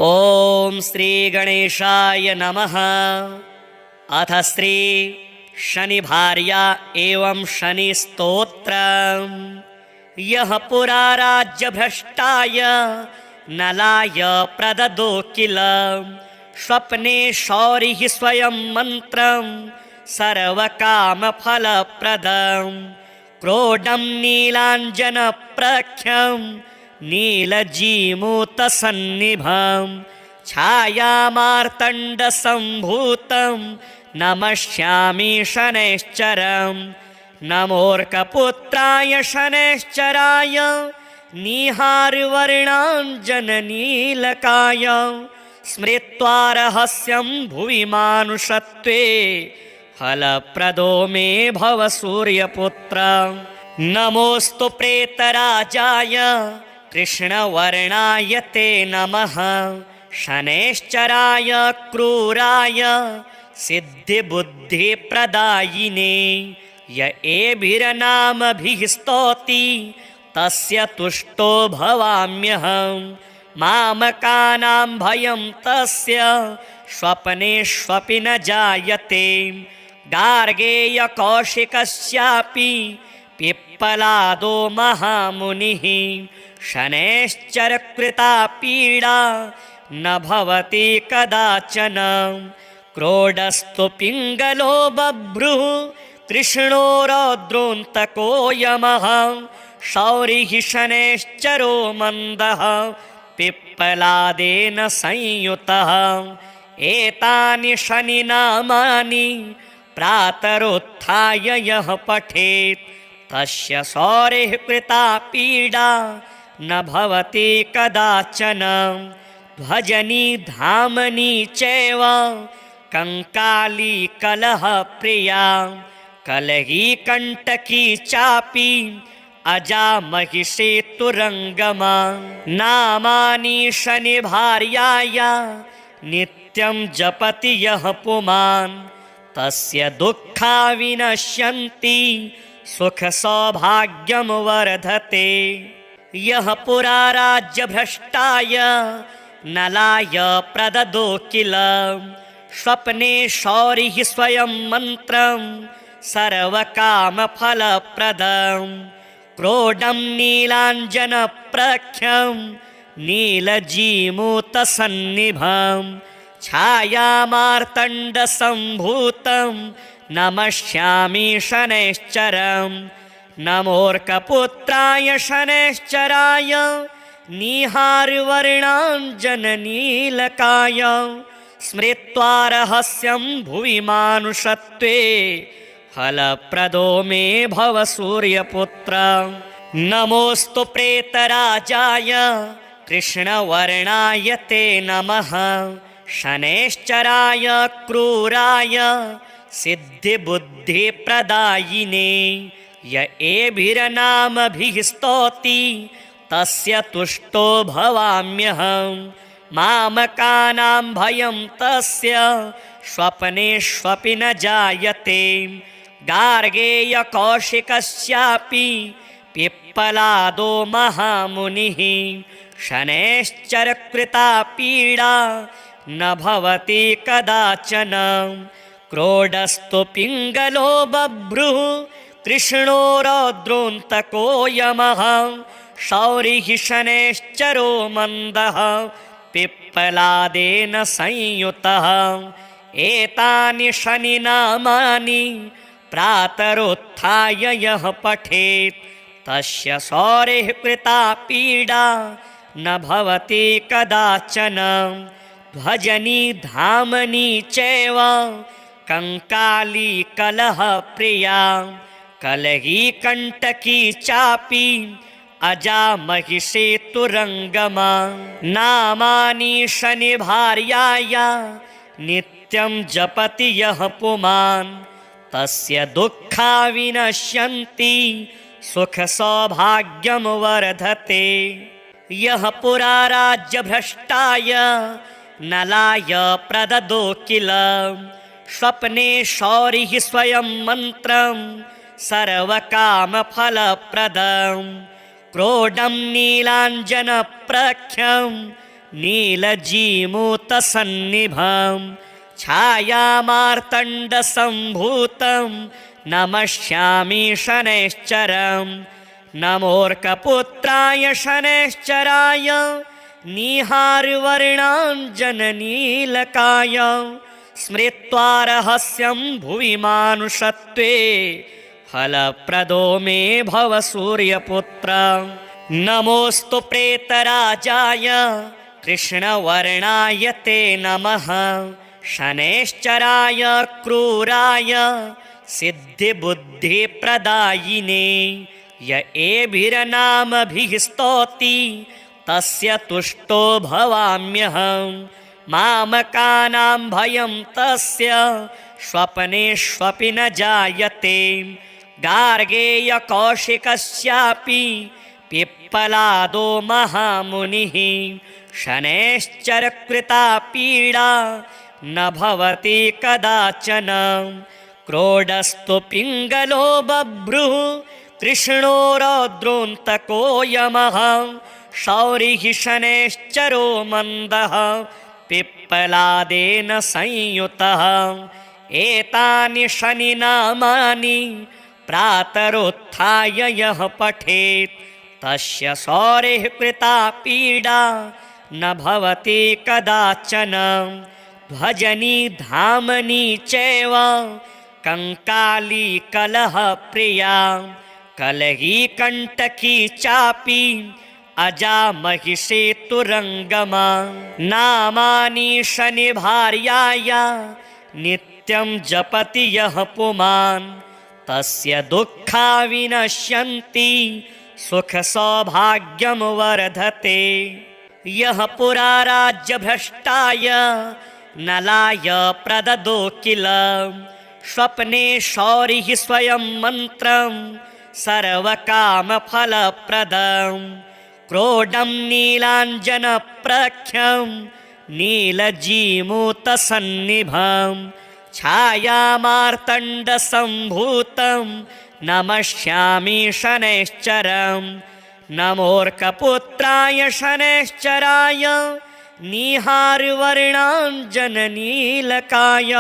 ॐ श्री गणेशाय नमः। अथ श्री शनिभार्या एवं शनि स्तोत्रम्। यः पुरा राज्यभ्रष्टाय नलाय प्रददो किल स्वप्ने शौरिः स्वयं मन्त्रं सर्वकामफलप्रदं क्रोडं नीलाञ्जनप्रख्यं नीलजीमूतसन्निभं छायामार्तण्डसम्भूतं नमस्यामि शनैश्चरं। नमोऽर्कपुत्राय शनैश्चराय निहारवर्णाञ्जननीलकाय स्मृत्वा रहस्यं भुवि मानुषत्वे फलप्रदो मे भव सूर्यपुत्र। नमोऽस्तु प्रेतराजाय कृष्णवर्णाय ते नमः। शनैश्चराय क्रूराय सिद्धिबुद्धिप्रदायिने य एभिर्नामभिः स्तौति तस्य तुष्टो भवाम्यहम्। मामकानां भयं तस्य स्वप्नेष्वपि न जायते। गार्गेयकौशिकस्यापि पिप्पलादो महामुनिः शनैश्चरकृता पीडा न भवति कदाचन। क्रोडस्तु पिङ्गलो बभ्रुः कृष्णो रौद्रोऽन्तको यमः। शौरिः शनैश्चरो मन्दः पिप्पलादेन संयुतः। एतानि शनिनामानि प्रातरुत्थाय यः पठेत् तस्य शौरिः कृता पीडा न भवति कदाचन। ध्वजनी धामनी चैव कंकाली कलहप्रिया कलही कंटकी चापि अजा महिषी तुरंगमा। नामानि शनिभार्याय नित्यं जपति यः पुमान् तस्य दुःखा विनश्यन्ति सुख सौभाग्यं वर्धते। यः पुरा राज्यभ्रष्टाय नलाय प्रददो किल स्वप्ने शौरिः स्वयं मन्त्रं सर्वकामफलप्रदं क्रोडं नीलाञ्जनप्रख्यं नीलजीमूतसन्निभं छायामार्तण्डसम्भूतं नमस्यामि शनैश्चरं। नमोऽर्कपुत्राय शनैश्चराय निहारवर्णाञ्जननीलकाय स्मृत्वा रहस्यं भुवि मानुषत्वे फलप्रदो मे भव सूर्यपुत्र। नमोऽस्तु प्रेतराजाय कृष्णवर्णाय ते नमः। शनैश्चराय क्रूराय सिद्धिबुद्धिप्रदायिने य एभिर्नामभिः स्तौति तस्य तुष्टो भवाम्यहम्। मामकानां भयं तस्य स्वप्नेष्वपि न जायते। गार्गेयकौशिकस्यापि पिप्पलादो महामुनिः शनैश्चरकृता पीडा न भवति कदाचन। क्रोडस्तु पिङ्गलो बभ्रुः कृष्णो रौद्रोऽन्तको यमः। शौरिः शनैश्चरो मन्दः पिप्पलादेन संयुतः। एतानि शनिनामानि प्रातरुत्थाय यः पठेत् तस्य शौरिः कृता पीडा न भवति कदाचन। ध्वजनी धामनी चैव कंकाली कलहप्रिया कलही कंटकी चापि अजा महिषी तुरंगमा। नामानि शनिभार्याय नित्यं जपति यः पुमान् तस्य दुःखा विनश्यन्ति सुख सौभाग्यं वर्धते। यः पुरा राज्यभ्रष्टाय नलाय प्रददो किल स्वप्ने शौरिः स्वयं मन्त्रं सर्वकामफलप्रदं क्रोडं नीलाञ्जनप्रख्यं नीलजीमूतसन्निभं छायामार्तण्डसम्भूतं नमस्यामि शनैश्चरं नमोऽर्कपुत्राय शनैश्चराय निहारवर्णाञ्जननीलकाय स्मृत्वा रहस्यं भुवि मानुषत्वे फलप्रदो मे भव सूर्यपुत्र। नमोऽस्तु प्रेतराजाय कृष्णवर्णाय ते नमः शनैश्चराय क्रूराय सिद्धिबुद्धिप्रदायिने य एभिर्नामभिः स्तौति तस्य तुष्टो भवाम्यहं मामकानां भयं तस्य स्वप्नेष्वपि न जायते। गार्गेयकौशिकस्यापि पिप्पलादो महामुनिः शनैश्चरकृता पीडा न भवति कदाचन। क्रोडस्तु पिङ्गलो बभ्रुः कृष्णो रौद्रोऽन्तको यमः शौरिः शनैश्चरो मन्दः पिप्पलादेन संयुतः। एतानि शनिनामानि प्रातरुत्थाय यः पठेत् तस्य शौरिः कृता पीडा न भवति कदाचन। भजनी धामनी चैव कंकाली कलहप्रिया कलही कंटकी चापि अजा महिषेतुरङ्गमा। नामानि शनिभार्याय नित्यं जपति यः पुमान् तस्य दुःखा विनश्यन्ति सुखसौभाग्यं वर्धते। यः पुरा राज्यभ्रष्टाय नलाय प्रददो किल स्वप्ने शौरिः स्वयं मन्त्रं सर्वकामफलप्रदं। क्रोडं नीलाञ्जनप्रख्यं नीलजीमूतसन्निभं छायामार्तण्डसम्भूतं नमस्यामि शनैश्चरं नमोऽर्कपुत्राय शनैश्चराय निहारवर्णाञ्जननीलकाय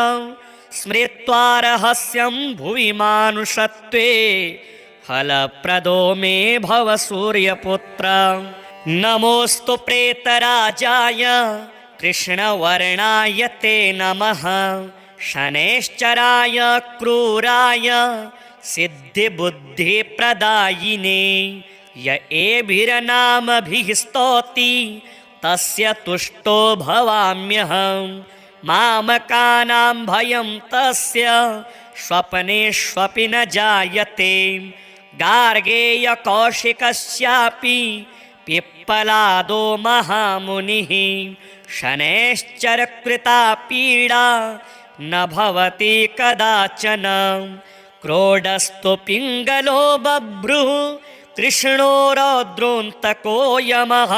स्मृत्वा रहस्यं भुवि मानुषत्वे फलप्रदो मे भव सूर्यपुत्र। नमोऽस्तु प्रेतराजाय कृष्णवर्णाय ते नमः शनैश्चराय क्रूराय सिद्धिबुद्धिप्रदायिने य एभिर्नामभिः स्तौति तस्य तुष्टो भवाम्यहं मामकानां भयं तस्य स्वप्नेष्वपि न जायते। गार्गेयकौशिकस्यापि पिप्पलादो महामुनिः शनैश्चरकृता पीडा न भवति कदाचन। क्रोडस्तु पिङ्गलो बभ्रुः कृष्णो रौद्रोऽन्तको यमः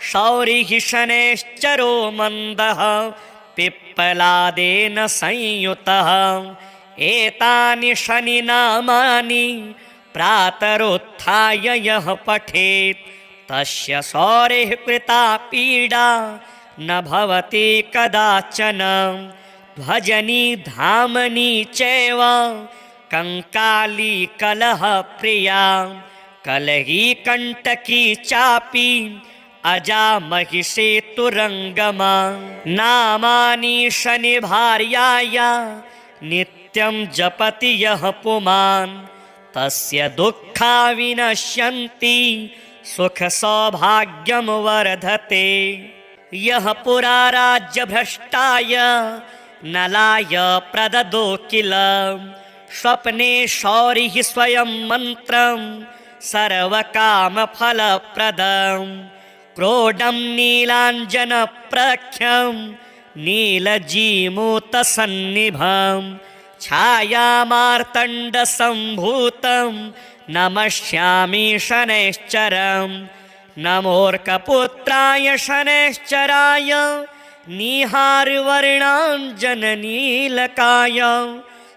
शौरिः शनैश्चरो मन्दः पिप्पलादेन संयुतः। एतानि शनिनामानि प्रातरुत्थाय यः पठेत् तस्य शौरिः कृता पीडा न भवति कदाचन। भजनी धामनी चैव कंकाली कलहप्रिया कलही कंटकी चापि अजा महिषेतुरङ्गमा। नामानि शनिभार्याय नित्यं जपति यः पुमान् तस्य दुःखा विनश्यन्ति सुखसौभाग्यं वर्धते। यः पुरा राज्यभ्रष्टाय नलाय प्रददो किल स्वप्ने शौरिः स्वयं मन्त्रं सर्वकामफलप्रदं। क्रोडं नीलाञ्जनप्रख्यं नीलजीमूतसन्निभं छायामार्तण्डसम्भूतं नमस्यामि शनैश्चरं नमोऽर्कपुत्राय शनैश्चराय निहारवर्णाञ्जननीलकाय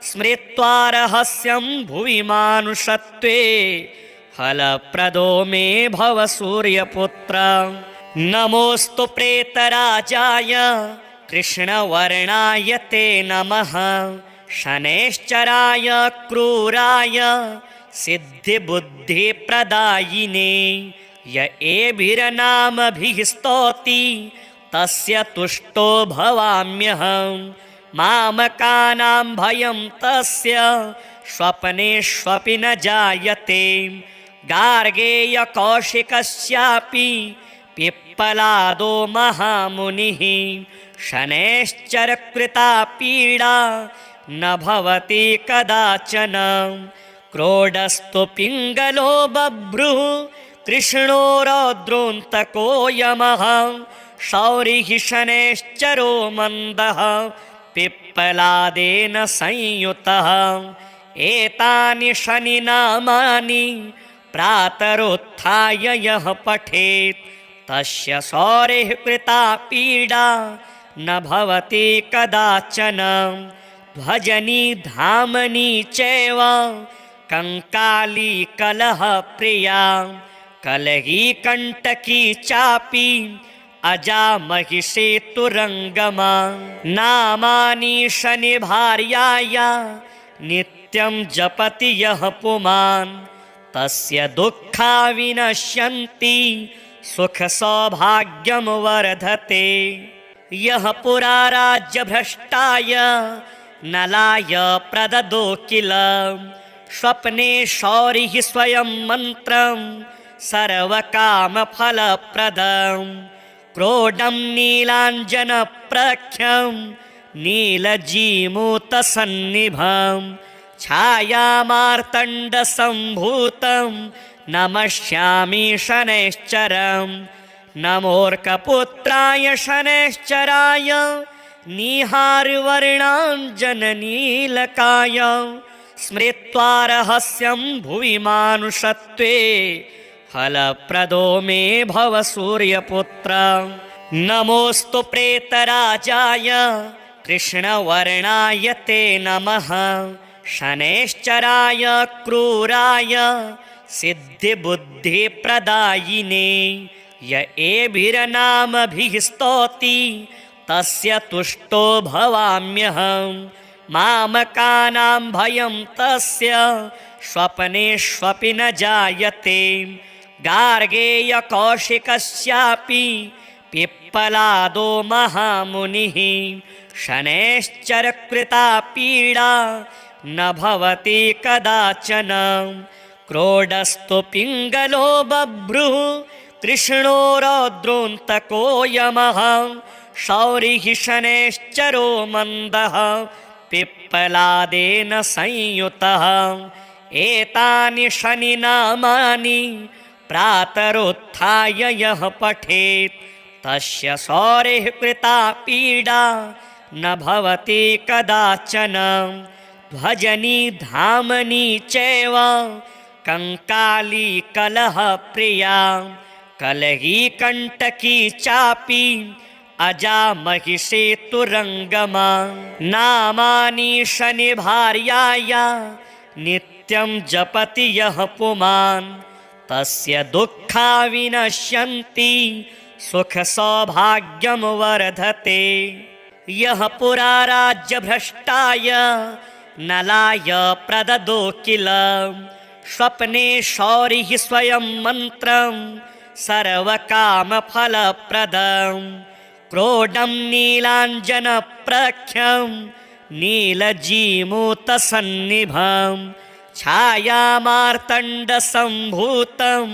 स्मृत्वा रहस्यं भुवि मानुषत्वे फलप्रदो मे भव सूर्यपुत्र। नमोऽस्तु प्रेतराजाय कृष्णवर्णाय ते नमः। शनैश्चराय क्रूराय सिद्धिबुद्धिप्रदायिने य एभिर्नामभिः स्तौति तस्य तुष्टो भवाम्यहम्। मामकानां भयं तस्य स्वप्नेष्वपि न जायते। गार्गेयकौशिकस्यापि पिप्पलादो महामुनिः शनैश्चरकृता पीडा न भवति कदाचन। क्रोडस्तु पिङ्गलो बभ्रुः कृष्णो रौद्रोऽन्तको यमः। शौरिः शनैश्चरो मन्दः पिप्पलादेन संयुतः। एतानि शनिनामानि प्रातरुत्थाय यः पठेत् तस्य शौरिः कृता पीडा न भवति कदाचन। ध्वजनी धामनी चैव कंकाली कलहप्रिया कलही कण्टकी चापि अजा महिषेतुरङ्गमा। नामानि शनिभार्याया नित्यं जपति यः पुमान् तस्य दुःखा विनश्यन्ति सुखसौभाग्यं वर्धते। यः पुरा राज्यभ्रष्टाय नलाय प्रददो किल स्वप्ने शौरिः स्वयं मन्त्रं सर्वकामफलप्रदं। क्रोडं नीलाञ्जनप्रख्यं नीलजीमूतसन्निभं छायामार्तण्डसम्भूतं नमस्यामि शनैश्चरम्। नमोऽर्कपुत्राय शनैश्चराय निहारवर्णाञ्जननीलकाय स्मृत्वा रहस्यं भुवि मानुषत्वे फलप्रदो मे भव सूर्यपुत्र। नमोऽस्तु प्रेतराजाय कृष्णवर्णाय ते नमः। शनैश्चराय क्रूराय सिद्धिबुद्धिप्रदायिने य एभिर्नामभिः स्तौति तस्य तुष्टो भवाम्यहम्। मामकानां भयं तस्य स्वप्नेष्वपि न जायते। गार्गेयकौशिकस्यापि पिप्पलादो महामुनिः शनैश्चरकृता पीडा न भवति कदाचन। क्रोडस्तु पिङ्गलो बभ्रुः कृष्णो रौद्रोऽन्तको यमः। शौरिः शनैश्चरो मन्दः पिप्पलादेन संयुतः। एतानि शनिनामानि प्रातरुत्थाय यः पठेत् तस्य शौरिः कृता पीडा न भवति कदाचन। ध्वजनी धामनी चैव कंकाली कलहप्रिया कलही कण्टकी चापि अजा महिषेतुरङ्गमा। नामानि शनिभार्याया नित्यं जपति यः पुमान् तस्य दुःखा विनश्यन्ति सुखसौभाग्यं वर्धते। यः पुरा राज्यभ्रष्टाय नलाय प्रददो किल स्वप्ने शौरिः स्वयं मन्त्रं सर्वकामफलप्रदं। क्रोडं नीलाञ्जनप्रख्यं नीलजीमूतसन्निभं छायामार्तण्डसम्भूतं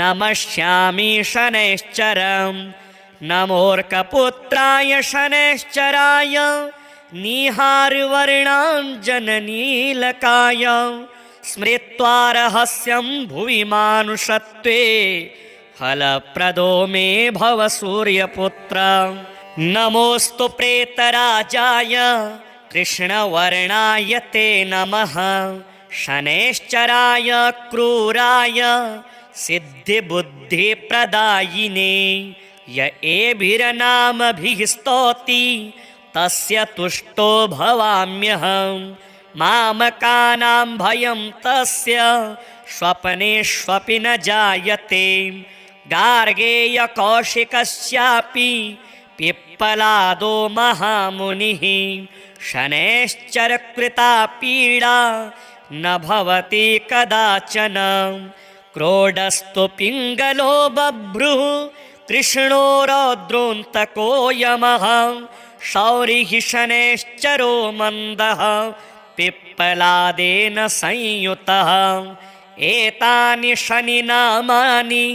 नमस्यामि शनैश्चरम्। नमोऽर्कपुत्राय शनैश्चराय निहारवर्णाञ्जननीलकाय स्मृत्वा रहस्यं भुवि मानुषत्वे फलप्रदो मे भव सूर्यपुत्र। नमोऽस्तु प्रेतराजाय कृष्णवर्णाय ते नमः। शनैश्चराय क्रूराय सिद्धिबुद्धिप्रदायिने य एभिर्नामभिः स्तौति तस्य तुष्टो भवाम्यहम्। मामकानां भयं तस्य स्वप्नेष्वपि न जायते। गार्गेयकौशिकस्यापि पिप्पलादो महामुनिः शनैश्चरकृता पीडा न भवति कदाचन क्रोडस्तु पिङ्गलो बभ्रुः कृष्णो रौद्रोऽन्तको यमः शौरिः शनैश्चरो मन्दः पिप्पलादेन संयुतः एतानि शनिनामानि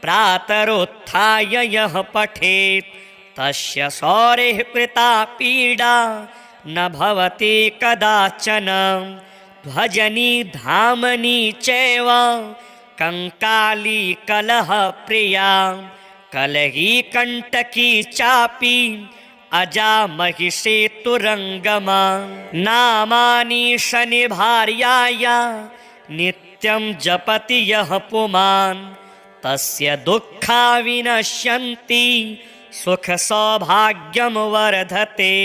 प्रातरुत्थाय यः पठेत् तस्य शौरिः कृता पीडा न भवति कदाचन ध्वजनी धामनी चैव कंकाली कलह प्रिया कलही कंटकी चापि अजा महिषेतुरङ्गमा नामानि शनिभार्याया नित्यं जपति यः पुमान् तस्य दुःखा विनश्यन्ति सुखसौभाग्यं वर्धते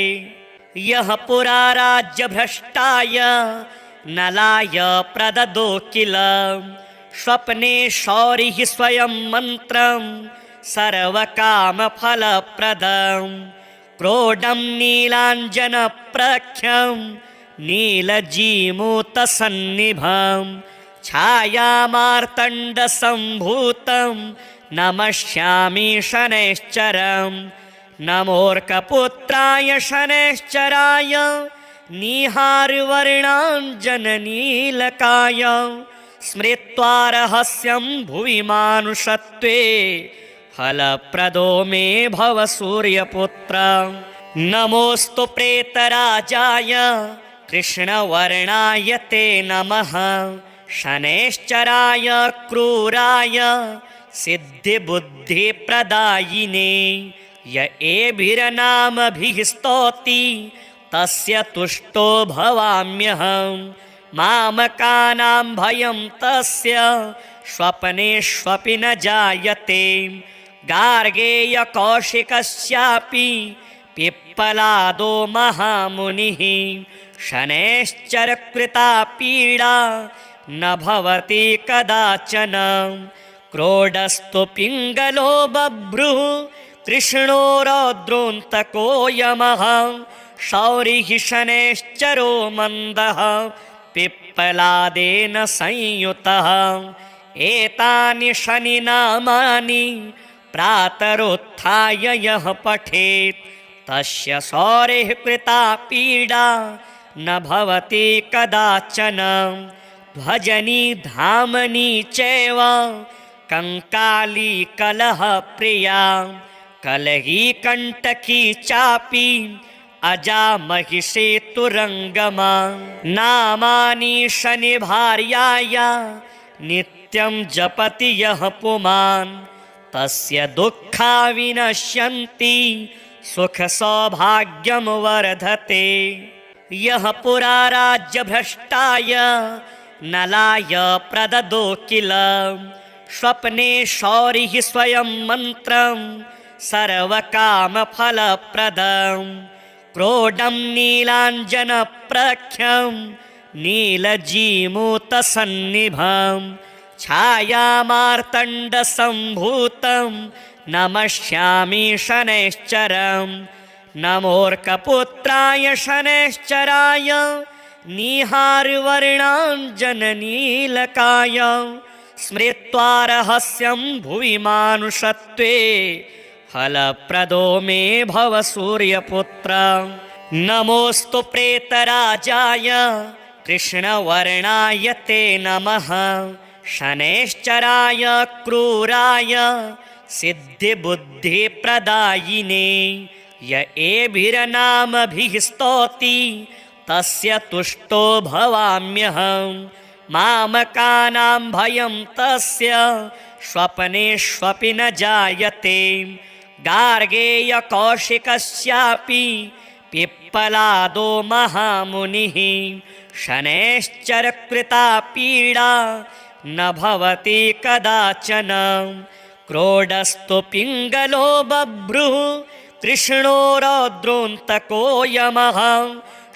यः पुरा राज्यभ्रष्टाय नलाय प्रददो किल स्वप्ने शौरिः स्वयं मन्त्रं सर्वकामफलप्रदं क्रोडं नीलाञ्जनप्रख्यं नीलजीमूतसन्निभं छायामार्तण्डसम्भूतं नमस्यामि शनैश्चरं नमोऽर्कपुत्राय शनैश्चराय निहारवर्णाञ्जननीलकाय स्मृत्वा रहस्यं भुवि मानुषत्वे फलप्रदो मे भव सूर्यपुत्र नमोऽस्तु प्रेतराजाय कृष्णवर्णाय ते नमः शनैश्चराय क्रूराय सिद्धिबुद्धिप्रदायिने य एभिर्नामभिः स्तौति तस्य तुष्टो भवाम्यहं मामकानां भयं तस्य स्वप्नेष्वपि न जायते गार्गेयकौशिकस्यापि पिप्पलादो महामुनिः शनैश्चरकृता पीडा न भवति कदाचन क्रोडस्तु पिङ्गलो बभ्रुः कृष्णो रौद्रोऽन्तको यमः शौरिः शनैश्चरो मन्दः पिप्पलादेन संयुतः एतानि शनिनामानि प्रातरुत्थाय यः पठेत् तस्य शौरिः कृता पीडा न भवति कदाचन ध्वजनी धामनी चैव कंकाली कलह प्रिया कलही कंटकी चापि अजा महिषेतुरङ्गमा नामानि शनिभार्याया नित्यं जपति यः पुमान् तस्य दुःखा विनश्यन्ति सुखसौभाग्यं वर्धते यः पुरा राज्यभ्रष्टाय नलाय प्रददो किल स्वप्ने शौरिः स्वयं मन्त्रं सर्वकामफलप्रदं क्रोडं नीलाञ्जनप्रख्यं नीलजीमूतसन्निभं छायामार्तण्डसम्भूतं नमस्यामि शनैश्चरं नमोऽर्कपुत्राय शनैश्चराय निहारवर्णाञ्जननीलकाय स्मृत्वा रहस्यं भुवि मानुषत्वे फलप्रदो मे भव सूर्यपुत्र नमोऽस्तु प्रेतराजाय कृष्णवर्णाय ते नमः शनैश्चराय क्रूराय सिद्धिबुद्धिप्रदायिने य एभिर्नामभिः स्तौति तस्य तुष्टो भवाम्यहं मामकानां भयं तस्य स्वप्नेष्वपि न जायते गार्गेयकौशिकस्यापि पिप्पलादो महामुनिः शनैश्चरकृता पीडा न भवति कदाचन क्रोडस्तु पिङ्गलो बभ्रुः कृष्णो रौद्रोऽन्तको यमः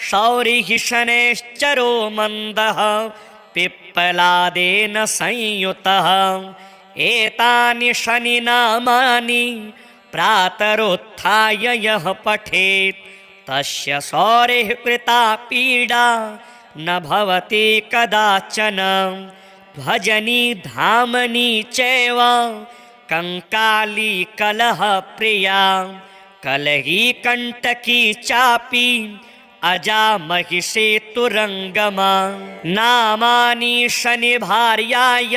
शौरिः शनैश्चरो मन्दः पिप्पलादेन संयुतः एतानि शनिनामानि प्रातरुत्थाय यः पठेत् तस्य सौरेः कृता पीडा न भवति कदाचन। भजनी धामनी चैव कंकाली कलह प्रिया कलही कंटकी चापी अजा महिषेतुरंगमा। नामानि शनि भार्याय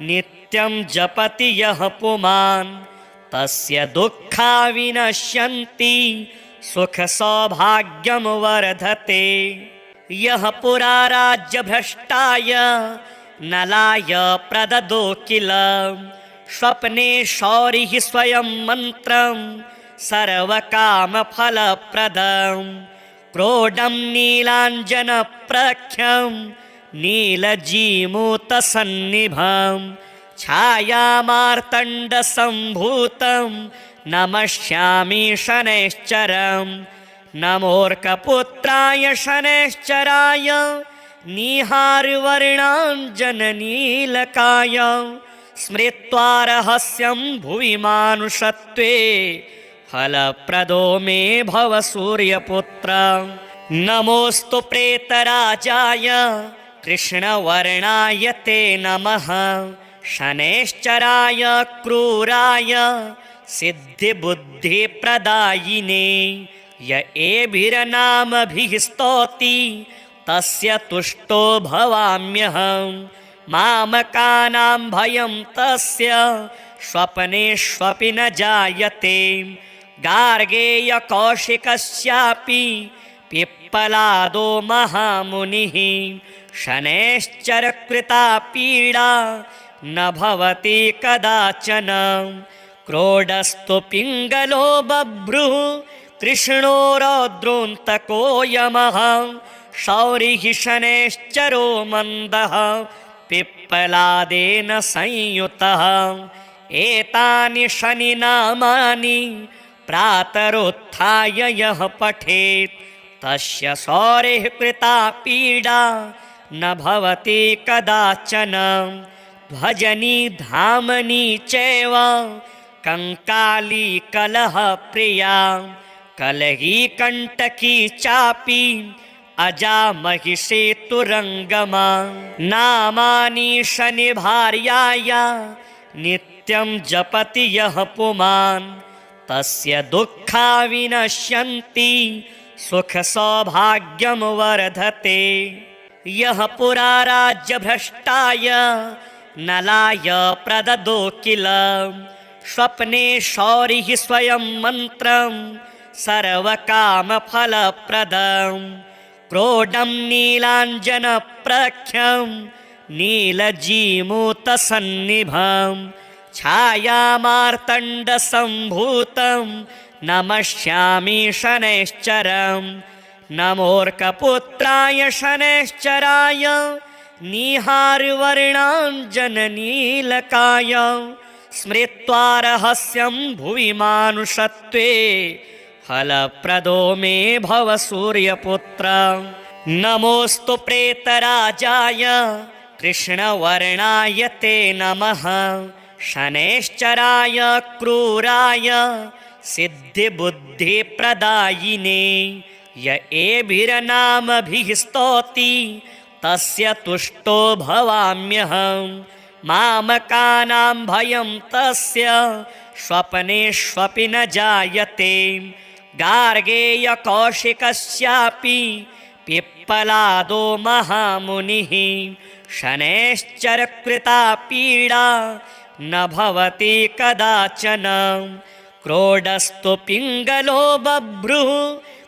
नित्यं जपति यः पुमान् तस्य दुःखा विनश्यन्ति सुख सौभाग्यं वर्धते। यः पुरा राज्यभ्रष्टाय नलाय प्रददो किल स्वप्ने शौरिः स्वयं मन्त्रं सर्वकामफलप्रदं। क्रोडं नीलाञ्जनप्रख्यं नीलजीमूतसन्निभं छायामार्तण्डसम्भूतं नमस्यामि शनैश्चरं। नमोऽर्कपुत्राय शनैश्चराय निहारवर्णाञ्जननीलकाय स्मृत्वा रहस्यं भुवि मानुषत्वे फलप्रदो मे भव सूर्यपुत्र। नमोऽस्तु प्रेतराजाय कृष्णवर्णाय ते नमः। शनैश्चराय क्रूराय सिद्धिबुद्धिप्रदायिने य एभिर्नामभिः स्तौति तस्य तुष्टो भवाम्यहम्। मामकानां भयं तस्य स्वप्नेष्वपि न जायते। गार्गेयकौशिकस्यापि पिप्पलादो महामुनिः शनैश्चरकृता पीडा न भवति कदाचन। क्रोडस्तु पिङ्गलो बभ्रुः कृष्णो रौद्रोऽन्तको यमः। शौरिः शनैश्चरो मन्दः पिप्पलादेन संयुतः। एतानि शनिनामानि प्रातरुत्थाय यः पठेत् तस्य सौरेः कृता पीडा न भवति कदाचन। भजनी धामनी चैव कंकाली कलह प्रिया कलही कंटकी चापी अजा महिषेतुरंगमा। नामानि शनि भार्याय नित्यं जपति यः पुमान् तस्य दुःखा विनश्यन्ति सुख सौभाग्यं वर्धते। यः पुरा राज्यभ्रष्टाय नलाय प्रददो किल स्वप्ने शौरिः स्वयं मन्त्रं सर्वकामफलप्रदं। क्रोडं नीलाञ्जनप्रख्यं नीलजीमूतसन्निभं छायामार्तण्डसम्भूतं नमस्यामि शनैश्चरं। नमोऽर्कपुत्राय शनैश्चराय निहारवर्णाञ्जननीलकाय स्मृत्वा रहस्यं भुवि मानुषत्वे फलप्रदो मे भव सूर्यपुत्र। नमोऽस्तु प्रेतराजाय कृष्णवर्णाय ते नमः। शनैश्चराय क्रूराय सिद्धिबुद्धिप्रदायिने य एभिर्नामभिः स्तौति तस्य तुष्टो भवाम्यहम्। मामकानां भयं तस्य स्वप्नेष्वपि न जायते। गार्गेयकौशिकस्यापि पिप्पलादो महामुनिः शनैश्चरकृता पीडा न भवति कदाचन। क्रोडस्तु पिङ्गलो बभ्रुः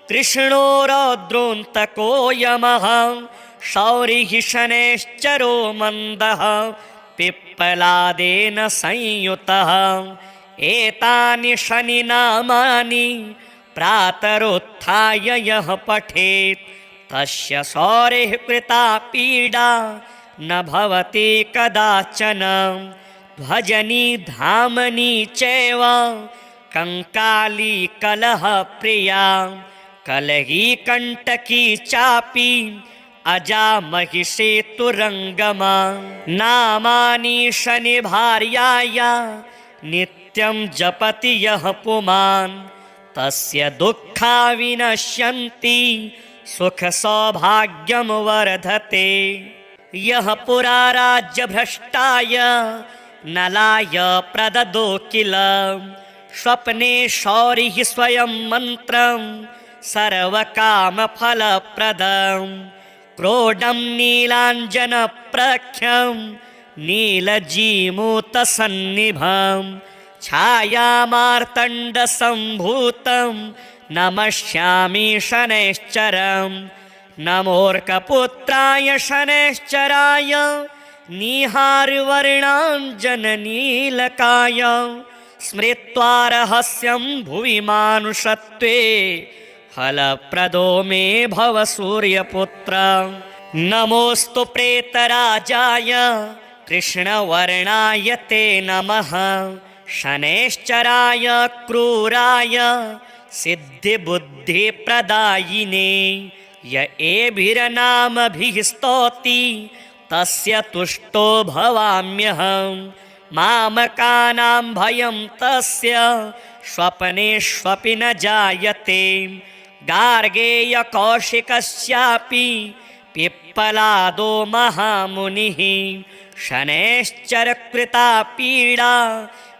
कृष्णो रौद्रोऽन्तको यमः। शौरिः शनैश्चरो मन्दः पिप्पलादेन संयुतः। एतानि शनिनामानि प्रातरुत्थाय यः पठेत् तस्य सौरेः कृता पीडा न भवति कदाचन। भजनी धामनी चैव कंकाली कलह प्रिया कलही कंटकी चापी अजामहिषेतुरङ्गमा नामानि शनिभार्याय नित्यं जपति यः पुमान् तस्य दुःखा विनश्यन्ति सुखसौभाग्यं वर्धते। यः पुरा राज्यभ्रष्टाय नलाय प्रददो किल स्वप्ने शौरिः स्वयं मन्त्रं सर्वकामफलप्रदं क्रोडं नीलाञ्जनप्रख्यं नीलजीमूतसन्निभं छायामार्तण्डसम्भूतं नमस्यामि शनैश्चरं नमोऽर्कपुत्राय शनैश्चराय निहारवर्णाञ्जननीलकाय स्मृत्वा रहस्यं भुवि मानुषत्वे फलप्रदो मे भव सूर्यपुत्र। नमोऽस्तु प्रेतराजाय कृष्णवर्णाय ते नमः शनैश्चराय क्रूराय सिद्धिबुद्धिप्रदायिने य एभिर्नामभिः स्तौति तस्य तुष्टो भवाम्यहं मामकानां भयं तस्य स्वप्नेष्वपि न जायते। गार्गेयकौशिकस्यापि पिप्पलादो महामुनिः शनैश्चरकृता पीडा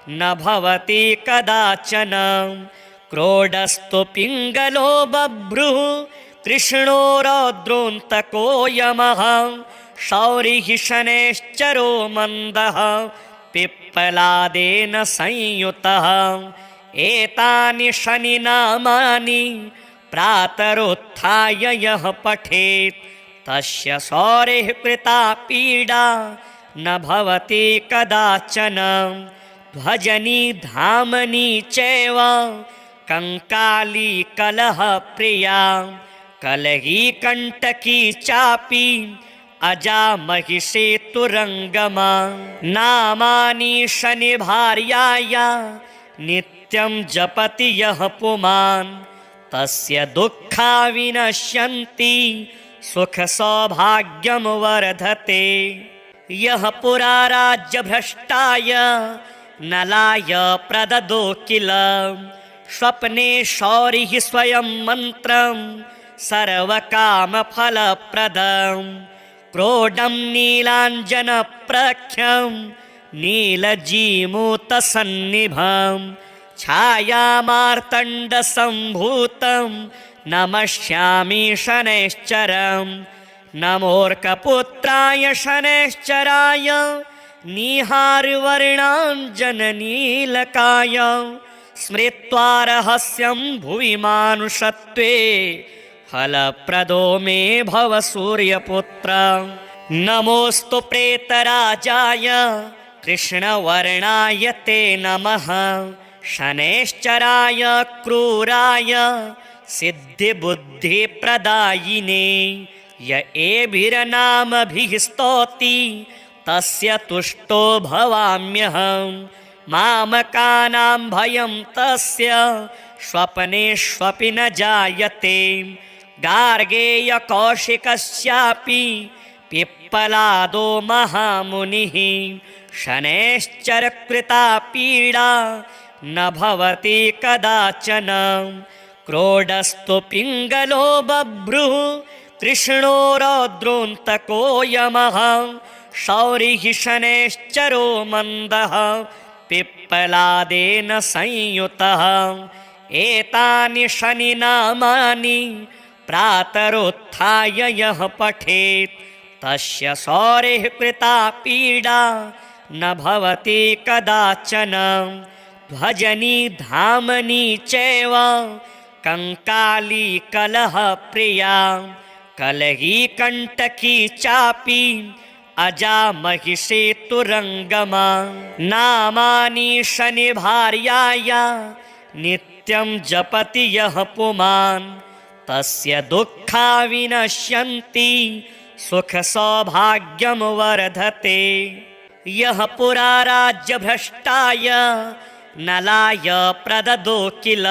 न भवति कदाचन। क्रोडस्तु पिङ्गलो बभ्रुः कृष्णो रौद्रोऽन्तको यमः शौरिः शनैश्चरो मन्दः पिप्पलादेन संयुतः। एतानि शनिनामानि प्रातरुत्थाय यः पठेत् तस्य शौरिः कृता पीडा न भवति कदाचन। ध्वजनी धामनी चैव कंकाली कलह प्रिया कलही कंटकी चापि अजामहिषेतुरङ्गमा नामानि शनिभार्याय नित्यं जपति यः पुमान् तस्य दुःखा विनश्यन्ति सुखसौभाग्यं वर्धते। यः पुरा राज्यभ्रष्टाय नलाय प्रददो किल स्वप्ने शौरिः स्वयं मन्त्रं सर्वकामफलप्रदं क्रोडं नीलाञ्जनप्रख्यं नीलजीमूतसन्निभं छायामार्तण्डसम्भूतं नमस्यामि शनैश्चरं नमोऽर्कपुत्राय शनैश्चराय निहारवर्णाञ्जननीलकाय स्मृत्वा रहस्यं भुवि मानुषत्वे फलप्रदो मे भव सूर्यपुत्र। नमोऽस्तु प्रेतराजाय कृष्णवर्णाय ते नमः शनैश्चराय क्रूराय सिद्धिबुद्धिप्रदायिने य एभिर्नामभिः स्तौति तस्य तुष्टो भवाम्यहं मामकानां भयं तस्य स्वप्नेष्वपि न जायते। गार्गेयकौशिकस्यापि पिप्पलादो महामुनिः शनैश्चरकृता पीडा न भवति कदाचन। क्रोडस्तु पिङ्गलो बभ्रुः कृष्णो रौद्रोऽन्तको यमः शौरिः शनैश्चरो मन्दः पिप्पलादेन संयुतः। एतानि शनिनामानि प्रातरुत्थाय यः पठेत् तस्य शौरिः कृता पीडा न भवति कदाचन। ध्वजनी धामनी चैव कंकाली कलह प्रिया कलही कंटकी चापि अजामहिषेतुरङ्गमा नामानि शनिभार्याय नित्यं जपति यः पुमान् तस्य दुःखा विनश्यन्ति सुखसौभाग्यं वर्धते। यः पुरा राज्यभ्रष्टाय नलाय प्रददो किल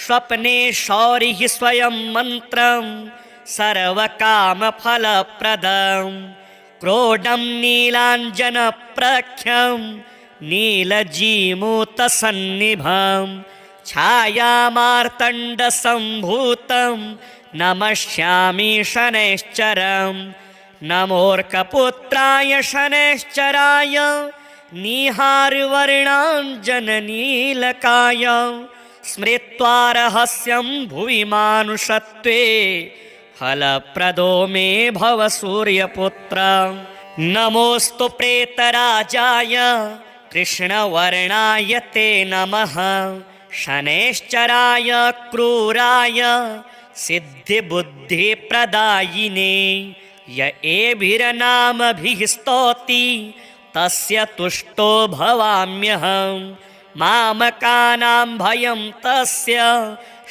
स्वप्ने शौरिः स्वयं मन्त्रं सर्वकामफलप्रदं क्रोडं नीलाञ्जनप्रख्यं नीलजीमूतसन्निभं छायामार्तण्डसम्भूतं नमस्यामि शनैश्चरं नमोऽर्कपुत्राय शनैश्चराय निहारवर्णाञ्जननीलकाय स्मृत्वा रहस्यं भुवि मानुषत्वे फलप्रदो मे भव सूर्यपुत्र नमोऽस्तु प्रेतराजाय कृष्णवर्णाय ते नमः शनैश्चराय क्रूराय सिद्धिबुद्धिप्रदायिने य एभिर्नामभिः स्तौति तस्य तुष्टो भवाम्यहं मामकानां भयं तस्य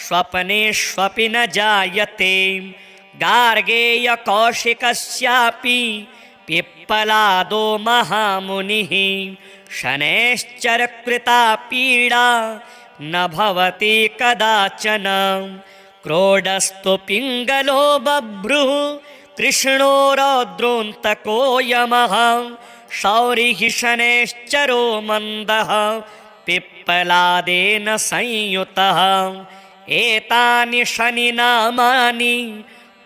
स्वप्नेष्वपि न जायते गार्गेयकौशिकस्यापि पिप्पलादो महामुनिः शनैश्चरकृता पीडा न भवति कदाचन क्रोडस्तु पिङ्गलो बभ्रुः कृष्णो रौद्रोऽन्तको यमः शौरिः शनैश्चरो मन्दः पिप्पलादेन संयुतः एतानि शनिनामानि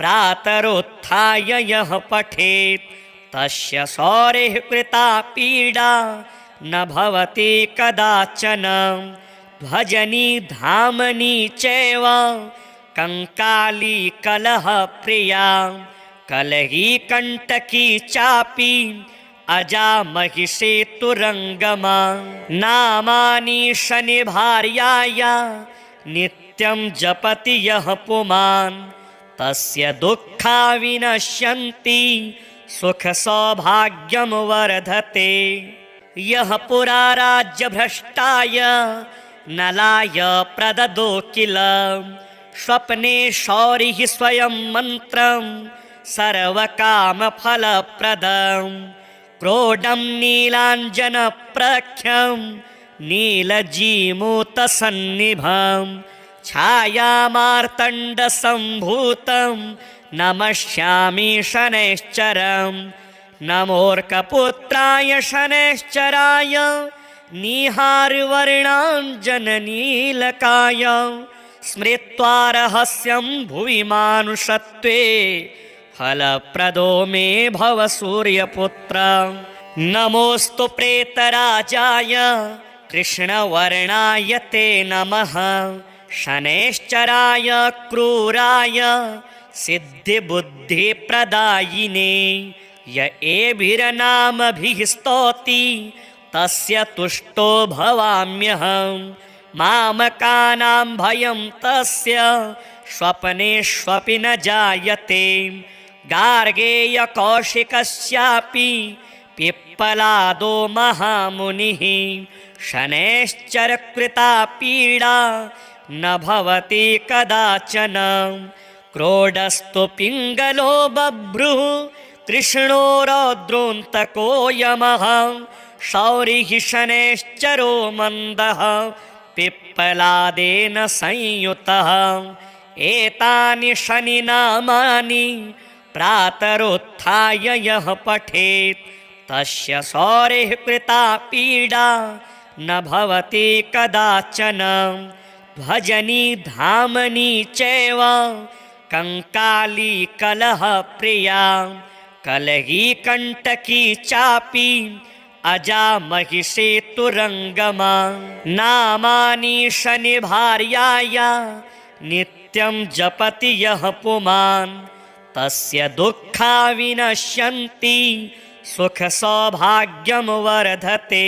प्रातरुत्थाय यः पठेत् तस्य शौरिः कृता पीडा न भवति कदाचन भजनी धामनी चैव कंकाली कलह प्रिया कलही कंटकी चापि अजा महिषेतुरङ्गमा नामानि शनिभार्याय नित्यं जपति यः पुमान् तस्य दुःखा विनश्यन्ति सुखसौभाग्यं वर्धते यः पुरा राज्यभ्रष्टाय नलाय प्रददो किल स्वप्ने शौरिः स्वयं मन्त्रं सर्वकामफलप्रदं क्रोडं नीलाञ्जनप्रख्यं नीलजीमूतसन्निभं छायामार्तण्डसम्भूतं नमस्यामि शनैश्चरं नमोऽर्कपुत्राय शनैश्चराय निहारवर्णाञ्जननीलकाय स्मृत्वा रहस्यं भुवि मानुषत्वे फलप्रदो मे भव सूर्यपुत्र नमोऽस्तु प्रेतराजाय कृष्णवर्णाय ते नमः शनैश्चराय क्रूराय सिद्धिबुद्धिप्रदायिने य एभिर्नामभिः स्तौति तस्य तुष्टो भवाम्यहं मामकानां भयं तस्य स्वप्नेष्वपि न जायते गार्गेयकौशिकस्यापि पिप्पलादो महामुनिः शनैश्चरकृता पीडा न भवति कदाचन क्रोडस्तु पिङ्गलो बभ्रुः कृष्णो रौद्रोऽन्तको यमः शौरिः शनैश्चरो मन्दः पिप्पलादेन संयुतः एतानि शनिनामानि प्रातरुत्थाय यः पठेत् तस्य शौरिः कृता पीडा न भवति कदाचन भजनी धामनी चैव कंकाली कलह प्रिया कलही कंटकी चापि अजा महिषेतुरङ्गमा नामानि शनिभार्याय नित्यं जपति यः पुमान् तस्य दुःखा विनश्यन्ति सुखसौभाग्यं वर्धते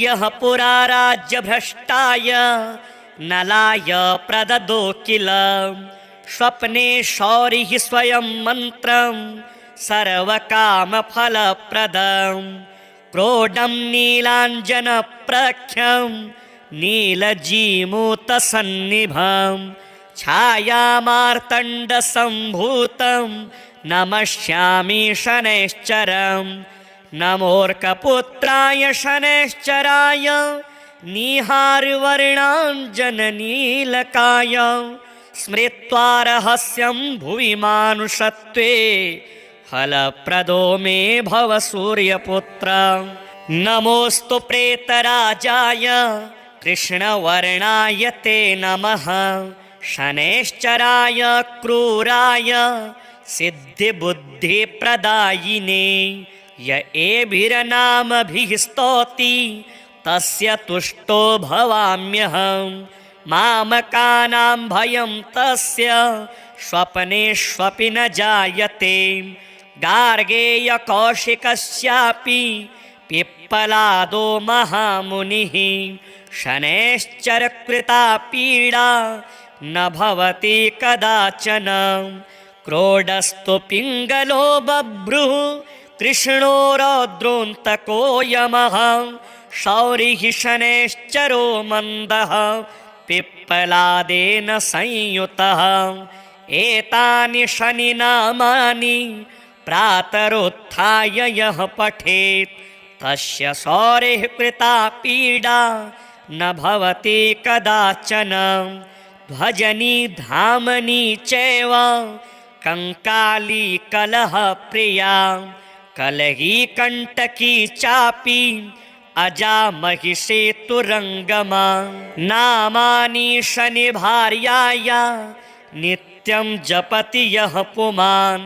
यः पुरा राज्यभ्रष्टाय नलाय प्रददो किल स्वप्ने शौरिः स्वयं मन्त्रं सर्वकामफलप्रदं क्रोडं नीलाञ्जनप्रख्यं नीलजीमूतसन्निभं छायामार्तण्डसम्भूतं नमस्यामि शनैश्चरं नमोऽर्कपुत्राय शनैश्चराय निहारवर्णाञ्जननीलकाय स्मृत्वा रहस्यं भुवि मानुषत्वे फलप्रदो मे भव सूर्यपुत्र। नमोऽस्तु प्रेतराजाय कृष्णवर्णाय ते नमः। शनैश्चराय क्रूराय सिद्धिबुद्धिप्रदायिने य एभिर्नामभिः स्तौति तस्य तुष्टो भवाम्यहम्। मामकानां भयं तस्य स्वप्नेष्वपि न जायते। गार्गेयकौशिकस्यापि पिप्पलादो महामुनिः शनैश्चरकृता पीडा न भवति कदाचन। क्रोडस्तु पिङ्गलो बभ्रुः कृष्णो रौद्रोऽन्तको यमः। शौरिः शनैश्चरो मन्दः पिप्पलादेन संयुतः। एतानि शनिनामानि प्रातरुत्थाय यः पठेत् तस्य शौरिः कृता पीडा न भवति कदाचन। ध्वजनी धामनी चैव कंकाली कलहप्रिया कलही कंटकी चापि अजा महिषेतुरङ्गमा। नामानि शनिभार्याय नित्यं जपति यः पुमान्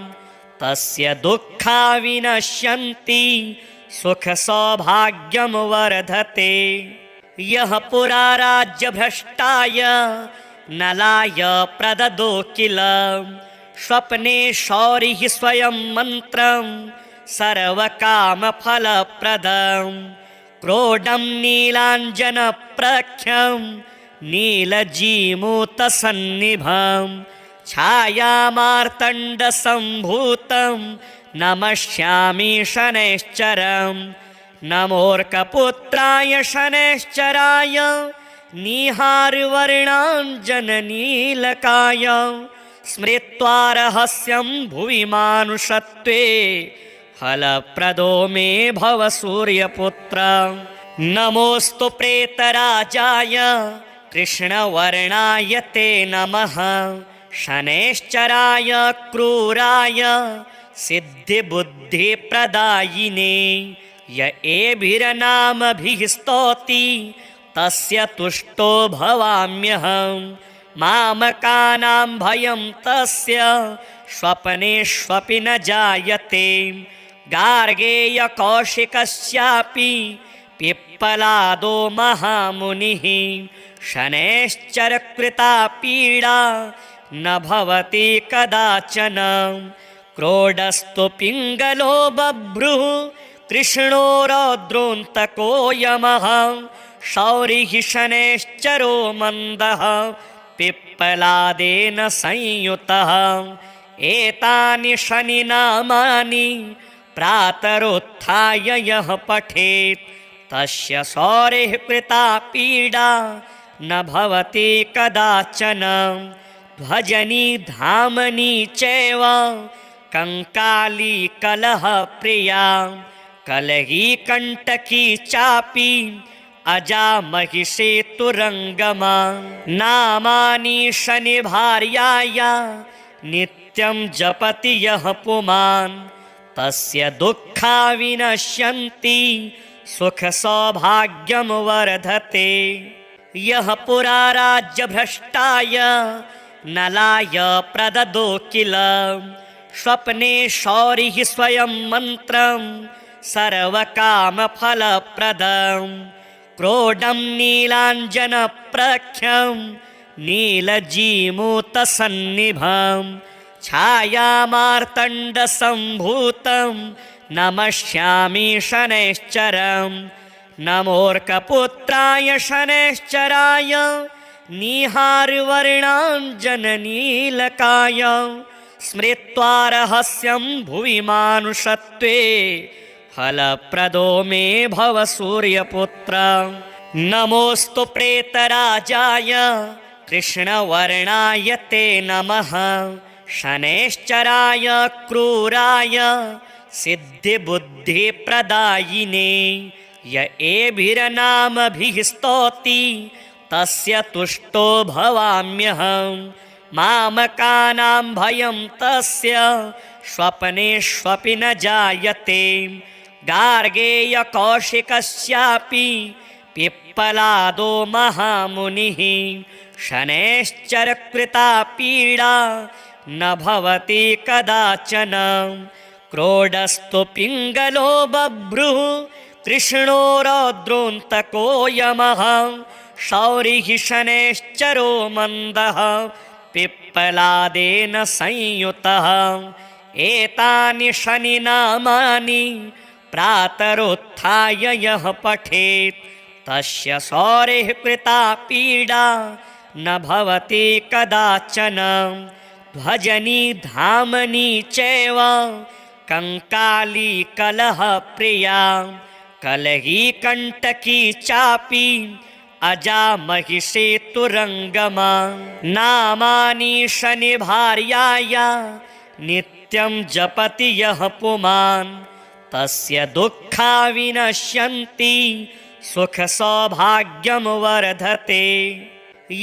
तस्य दुःखा विनश्यन्ति सुखसौभाग्यं वर्धते। यः पुरा राज्यभ्रष्टाय नलाय प्रददो किल स्वप्ने शौरिः स्वयं मन्त्रं सर्वकामफलप्रदम्। क्रोडं नीलाञ्जनप्रख्यं नीलजीमूतसन्निभं छायामार्तण्डसम्भूतं नमस्यामि शनैश्चरम्। नमोऽर्कपुत्राय शनैश्चराय निहारवर्णाञ्जननीलकाय स्मृत्वा रहस्यं भुवि मानुषत्वे फलप्रदो मे भव सूर्यपुत्र। नमोऽस्तु प्रेतराजाय कृष्णवर्णाय ते नमः। शनैश्चराय क्रूराय सिद्धिबुद्धिप्रदायिने य एभिर्नामभिः स्तौति तस्य तुष्टो भवाम्यहम्। मामकानां भयं तस्य स्वप्नेष्वपि न जायते। गार्गेयकौशिकस्यापि पिप्पलादो महामुनिः शनैश्चरकृता पीडा न भवति कदाचन। क्रोडस्तु पिङ्गलो बभ्रुः कृष्णो रौद्रोऽन्तको यमः। शौरिः शनैश्चरो मन्दः पिप्पलादेन संयुतः। एतानि शनिनामानि प्रातरुत्थाय यः पठेत् तस्य शौरिः कृता पीडा न भवति कदाचन। ध्वजनी धामनी चैव कंकाली कलहप्रिया कलही कंटकी चापि अजा महिषेतुरङ्गमा। नामानि शनिभार्याय नित्यं जपति यः पुमान् तस्य दुःखा विनश्यन्ति सुखसौभाग्यं वर्धते। यः पुरा राज्यभ्रष्टाय नलाय प्रददो किल स्वप्ने शौरिः स्वयं मन्त्रं सर्वकामफलप्रदम्। क्रोडं नीलाञ्जनप्रख्यं नीलजीमूतसन्निभं छायामार्तण्डसम्भूतं नमस्यामि शनैश्चरम्। नमोऽर्कपुत्राय शनैश्चराय निहारवर्णाञ्जननीलकाय स्मृत्वा रहस्यं भुवि मानुषत्वे फलप्रदो मे भव सूर्यपुत्र। नमोऽस्तु प्रेतराजाय कृष्णवर्णाय ते नमः। शनैश्चराय क्रूराय सिद्धिबुद्धिप्रदायिने य एभिर्नामभिः स्तौति तस्य तुष्टो भवाम्यहम्। मामकानां भयं तस्य स्वप्नेष्वपि न जायते गार्गेयकौशिकस्यापि पिप्पलादो महामुनिः शनैश्चरकृता पीडा न भवति कदाचन क्रोडस्तु पिङ्गलो बभ्रुः कृष्णो रौद्रोऽन्तको यमः शौरिः शनैश्चरो मन्दः पिप्पलादेन संयुतः एतानि शनिनामानि प्रातरुत्थाय यः पठेत् तस्य शौरिः कृता पीडा न भवति कदाचन ध्वजनी धामनी चैव कंकाली कलहप्रिया कलही कंटकी चापि अजा महिषेतुरङ्गमा नामानि शनिभार्याया नित्यं जपति यः पुमान् तस्य दुःखा विनश्यन्ति सुखसौभाग्यं वर्धते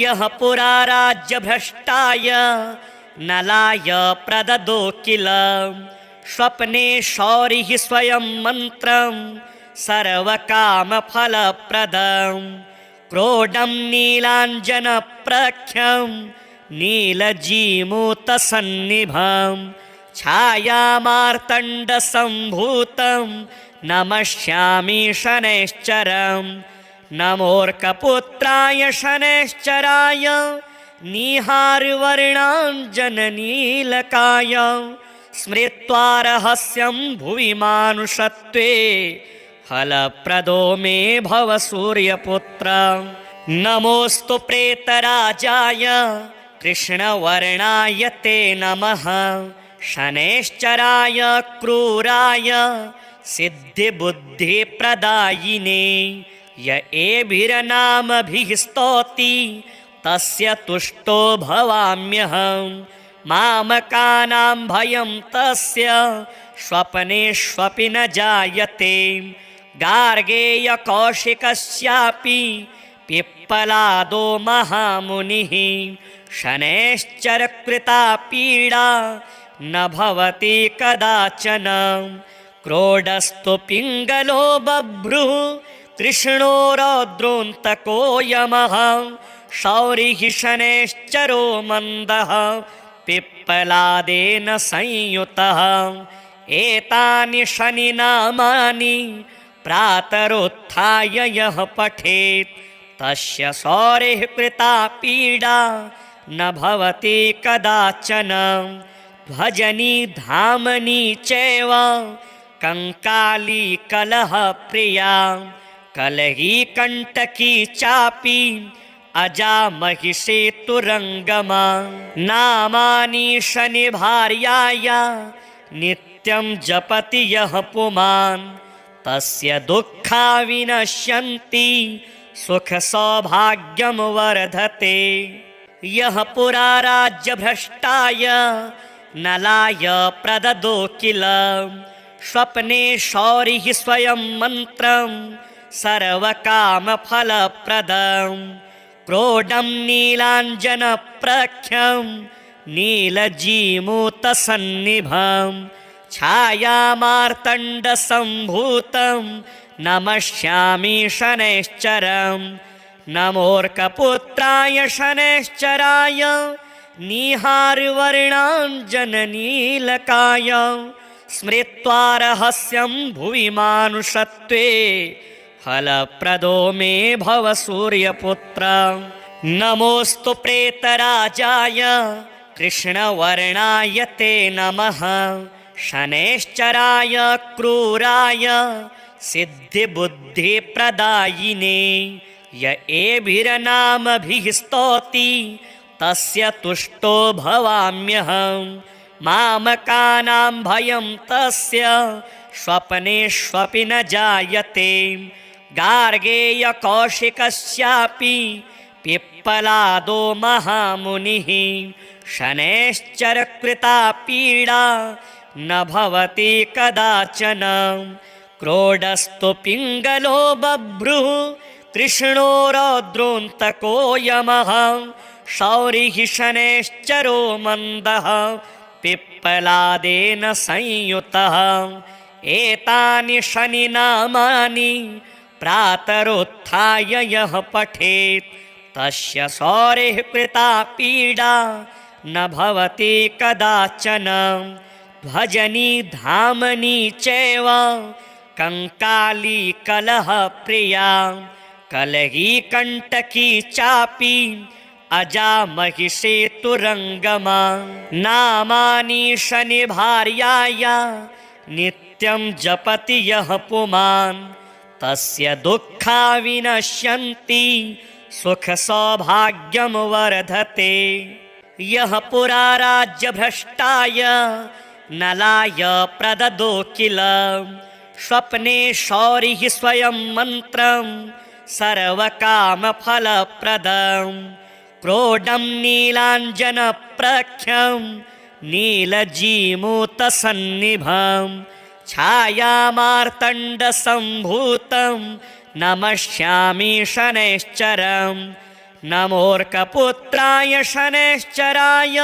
यः पुरा राज्यभ्रष्टाय नलाय प्रददो किल स्वप्ने शौरिः स्वयं मन्त्रं सर्वकामफलप्रदं क्रोडं नीलाञ्जनप्रख्यं नीलजीमूतसन्निभं छायामार्तण्डसम्भूतं नमस्यामि शनैश्चरं नमोऽर्कपुत्राय शनैश्चराय निहारवर्णाञ्जननीलकाय स्मृत्वा रहस्यं भुवि मानुषत्वे फलप्रदो मे भव सूर्यपुत्र नमोऽस्तु प्रेतराजाय कृष्णवर्णाय ते नमः शनैश्चराय क्रूराय सिद्धिबुद्धिप्रदायिने य एभिर्नामभिः स्तौति तस्य तुष्टो भवाम्यहं मामकानां भयं तस्य स्वप्नेष्वपि न जायते गार्गेयकौशिकस्यापि पिप्पलादो महामुनिः शनैश्चरकृता पीडा न भवति कदाचन क्रोडस्तु पिङ्गलो बभ्रुः कृष्णो रौद्रोऽन्तको यमः शौरिः शनैश्चरो मन्दः पिप्पलादेन संयुतः एतानि शनिनामानि प्रातरुत्थाय यः पठेत् तस्य शौरिः कृता पीडा न भवति कदाचन ध्वजनी धामनी चैव कंकाली कलहप्रिया कलही कंटकी चापि अजा महिषेतुरङ्गमा नामानि शनिभार्याया नित्यं जपति यः पुमान् तस्य दुःखा विनश्यन्ति सुखसौभाग्यं वर्धते यः पुरा राज्यभ्रष्टाय नलाय प्रददो किल स्वप्ने शौरिः स्वयं मन्त्रं सर्वकामफलप्रदं क्रोडं नीलाञ्जनप्रख्यं नीलजीमूतसन्निभं छायामार्तण्डसम्भूतं नमस्यामि शनैश्चरं नमोऽर्कपुत्राय शनैश्चराय निहारवर्णाञ्जननीलकाय स्मृत्वा रहस्यं भुवि मानुषत्वे फलप्रदो मे भव सूर्यपुत्र नमोऽस्तु प्रेतराजाय कृष्णवर्णाय ते नमः शनैश्चराय क्रूराय सिद्धिबुद्धिप्रदायिने य एभिर्नामभिः स्तौति तस्य तुष्टो भवाम्यहं मामकानां भयं तस्य स्वप्नेष्वपि न जायते गार्गेयकौशिकस्यापि पिप्पलादो महामुनिः शनैश्चरकृता पीडा न भवति कदाचन क्रोडस्तु पिङ्गलो बभ्रुः कृष्णो रौद्रोऽन्तको यमः शौरिः शनैश्चरो मन्दः पिप्पलादेन संयुतः एतानि शनिनामानि प्रातरुत्थाय यः पठेत् तस्य शौरिः कृता पीडा न भवति कदाचन भजनी धामनी चैव कंकाली कलह प्रिया कलही कंटकी चापी अजा महिषेतुरंगमा नामानि शनि भार्याया नित्यं जपति यः पुमान् तस्य दुःखा विनश्यन्ति सुख सौभाग्यं वर्धते यः पुरा राज्यभ्रष्टाय नलाय प्रददो किल स्वप्ने शौरिः स्वयं मन्त्रं सर्वकामफलप्रदं क्रोडं नीलाञ्जनप्रख्यं नीलजीमूतसन्निभं छायामार्तण्डसम्भूतं नमस्यामि शनैश्चरम् नमोऽर्कपुत्राय शनैश्चराय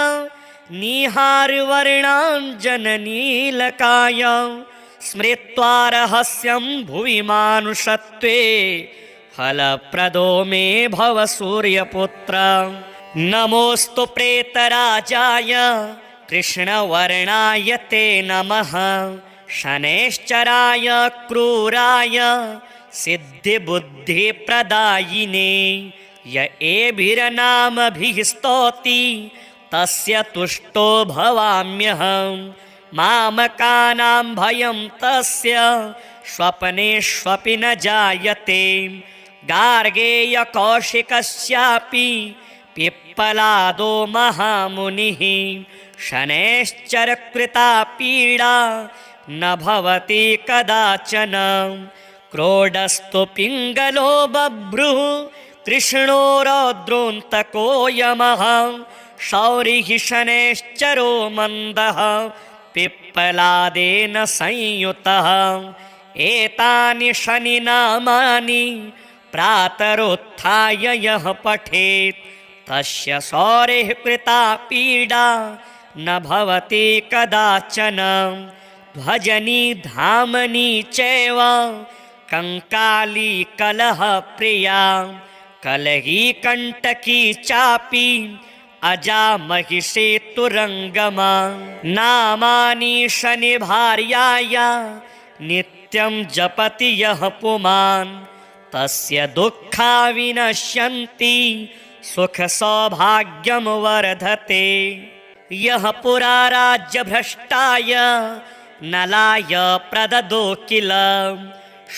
निहारवर्णाञ्जननीलकाय स्मृत्वा रहस्यं भुवि मानुषत्वे फलप्रदो मे भव सूर्यपुत्र नमोऽस्तु प्रेतराजाय कृष्णवर्णाय ते नमः शनैश्चराय क्रूराय सिद्धिबुद्धिप्रदायिने य एभिर्नामभिः स्तौति तस्य तुष्टो भवाम्यहं मामकानां भयं तस्य स्वप्नेष्वपि न जायते गार्गेयकौशिकस्यापि पिप्पलादो महामुनिः शनैश्चरकृता पीडा न भवति कदाचन क्रोडस्तु पिङ्गलो बभ्रुः कृष्णो रौद्रोऽन्तको यमः शौरिः शनैश्चरो मन्दः पिप्पलादेन संयुतः एतानि शनिनामानि प्रातरुत्थाय यः पठेत् तस्य शौरिः कृता पीडा न भवति कदाचन भजनी धामनी चैव कंकाली कलह प्रिया कलही कंटकी चापी अजा महिषेतुरंगमा नामानि शनि भार्याया नित्यं जपति यः पुमान् तस्य दुःखा विनश्यन्ति सुख सौभाग्यं वर्धते यः पुरा राज्यभ्रष्टाय नलाय प्रददो किल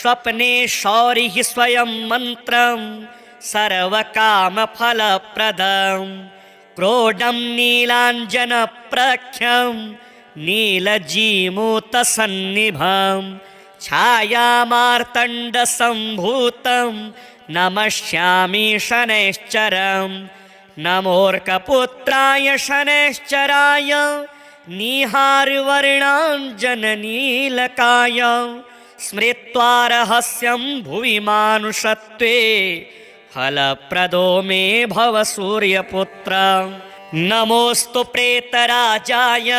स्वप्ने शौरिः स्वयं मन्त्रं सर्वकामफलप्रदं क्रोडं नीलाञ्जनप्रख्यं नीलजीमूतसन्निभं छायामार्तण्डसम्भूतं नमस्यामि शनैश्चरं नमोऽर्कपुत्राय शनैश्चराय निहारवर्णाञ्जननीलकाय स्मृत्वा रहस्यं भुवि मानुषत्वे फलप्रदो मे भव सूर्यपुत्र नमोऽस्तु प्रेतराजाय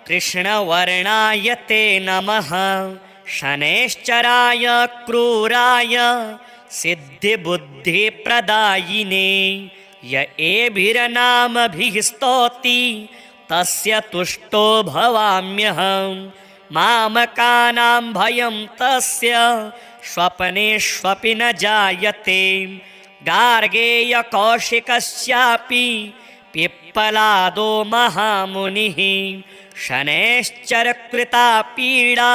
कृष्णवर्णाय ते नमः शनैश्चराय क्रूराय सिद्धिबुद्धिप्रदायिने य एभिर्नामभिः स्तौति तस्य तुष्टो भवाम्यहं मामकानां भयं तस्य स्वप्नेष्वपि न जायते गार्गेयकौशिकस्यापि पिप्पलादो महामुनिः शनैश्चरकृता पीडा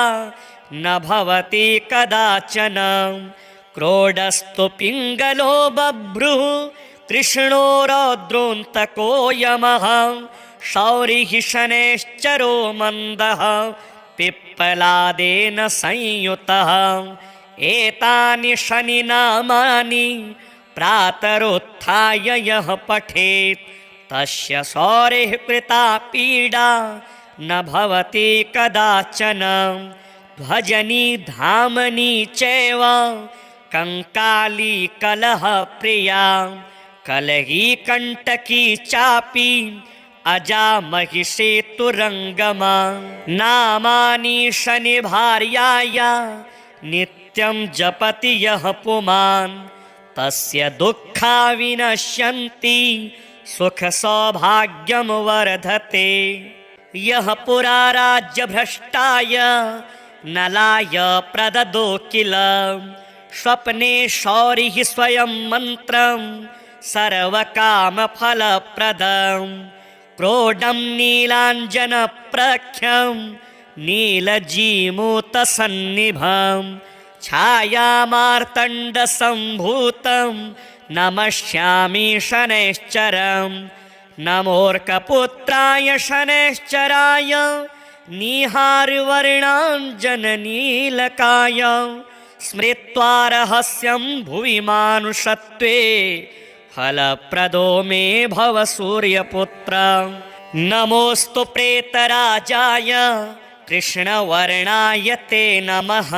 न भवति कदाचन क्रोडस्तु पिङ्गलो बभ्रुः कृष्णो रौद्रोऽन्तको यमः शौरिः शनैश्चरो मन्दः पिप्पलादेन संयुतः एतानि शनिनामानि प्रातरुत्थाय यः पठेत् तस्य शौरिः कृता पीडा न भवति कदाचन भजनी धामनी चैव कंकाली कलह प्रिया कलही कंटकी चापी अजा महिषेतुरंगमा नामानि शनिभार्याया नित्यं जपति यः पुमान् तस्य दुःखा विनश्यन्ति सुख सौभाग्यं वर्धते। यः पुरा राज्यभ्रष्टाय नलाय प्रददो किल स्वप्ने शौरिः स्वयं मन्त्रं सर्वकामफलप्रदं क्रोडं नीलाञ्जनप्रख्यं नीलजीमूतसन्निभं छायामार्तण्डसम्भूतं नमस्यामि शनैश्चरं नमोऽर्कपुत्राय शनैश्चराय निहारवर्णाञ्जननीलकाय स्मृत्वा रहस्यं भुवि मानुषत्वे फलप्रदो मे भव सूर्यपुत्र। नमोऽस्तु प्रेतराजाय कृष्णवर्णाय ते नमः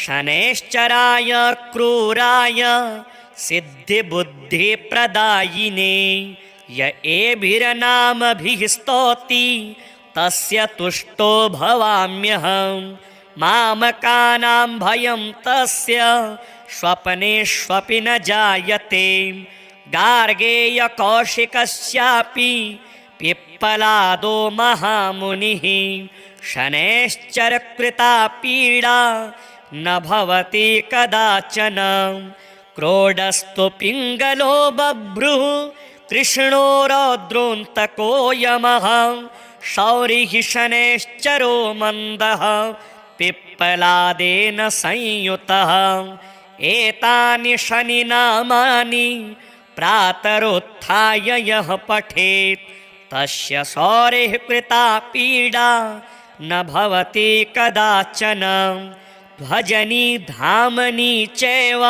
शनैश्चराय क्रूराय सिद्धिबुद्धिप्रदायिने य एभिर्नामभिः स्तौति तस्य तुष्टो भवाम्यहं मामकानां भयं तस्य स्वप्नेष्वपि न जायते। गार्गेयकौशिकस्यापि पिप्पलादो महामुनिः शनैश्चरकृता पीडा न भवति कदाचन। क्रोडस्तु पिङ्गलो बभ्रुः कृष्णो रौद्रोऽन्तको यमः शौरिः शनैश्चरो मन्दः पिप्पलादेन संयुतः। एतानि शनिनामानि प्रातरुत्थाय यः पठेत् तस्य शौरिः कृता पीडा न भवति कदाचन। ध्वजनी धामनी चैव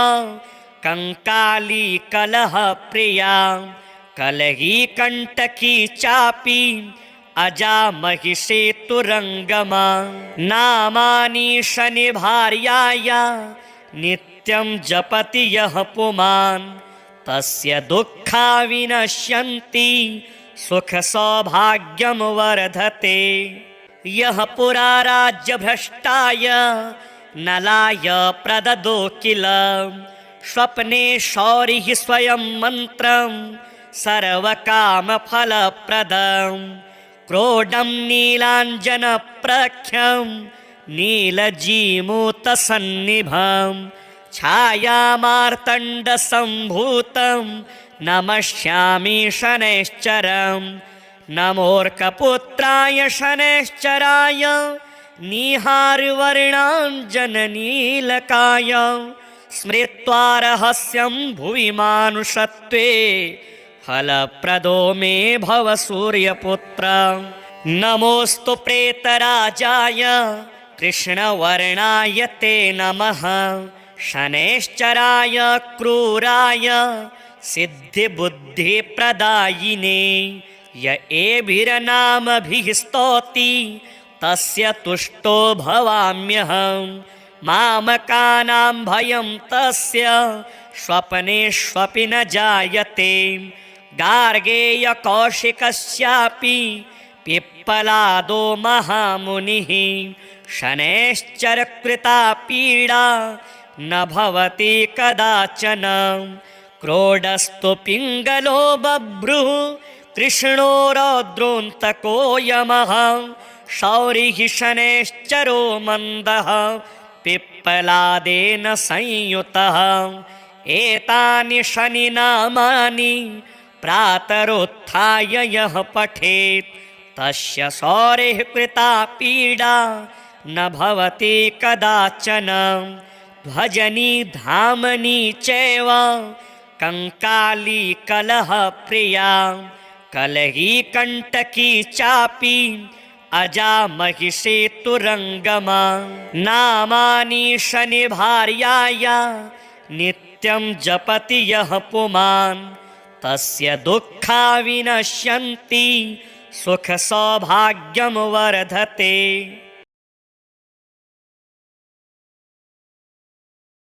कंकाली कलहप्रिया कलही कंटकी चापि अजा महिषेतुरंगमा नामानि शनिभार्याया नित्यं जपति यः पुमान् तस्य दुःखा विनश्यन्ति सुख सौभाग्यं वर्धते। यः पुरा राज्यभ्रष्टाय नलाय प्रददो किल स्वप्ने शौरिः स्वयं मन्त्रं सर्वकामफलप्रदं क्रोडं नीलाञ्जनप्रख्यं नीलजीमूतसन्निभं छायामार्तण्डसम्भूतं नमस्यामि शनैश्चरं नमोऽर्कपुत्राय शनैश्चराय निहारवर्णाञ्जननीलकाय स्मृत्वा रहस्यं भुवि मानुषत्वे फलप्रदो मे भव सूर्यपुत्र। नमोऽस्तु प्रेतराजाय कृष्णवर्णाय ते नमः शनैश्चराय क्रूराय सिद्धिबुद्धिप्रदायिने य एभिर्नामभिः स्तौति तस्य तुष्टो भवाम्यहं मामकानां भयं तस्य स्वप्नेष्वपि न जायते। गार्गेयकौशिकस्यापि पिप्पलादो महामुनिः शनैश्चरकृता पीडा न भवति कदाचन। क्रोडस्तु पिङ्गलो बभ्रुः कृष्णो रौद्रोऽन्तको यमः शौरिः शनैश्चरो मन्दः पिप्पलादेन संयुतः। एतानि शनिनामानि प्रातरुत्थाय यः पठेत् तस्य शौरिः कृता पीडा न भवति कदाचन। ध्वजनी धामनी चैव कंकाली कलहप्रिया कलही कंटकी चापि अजा महिषेतुरंगमा नामानि शनिभार्याया नित्यं जपति यः पुमान् तस्य दुःखा विनश्यन्ति सुख सौभाग्यं वर्धते।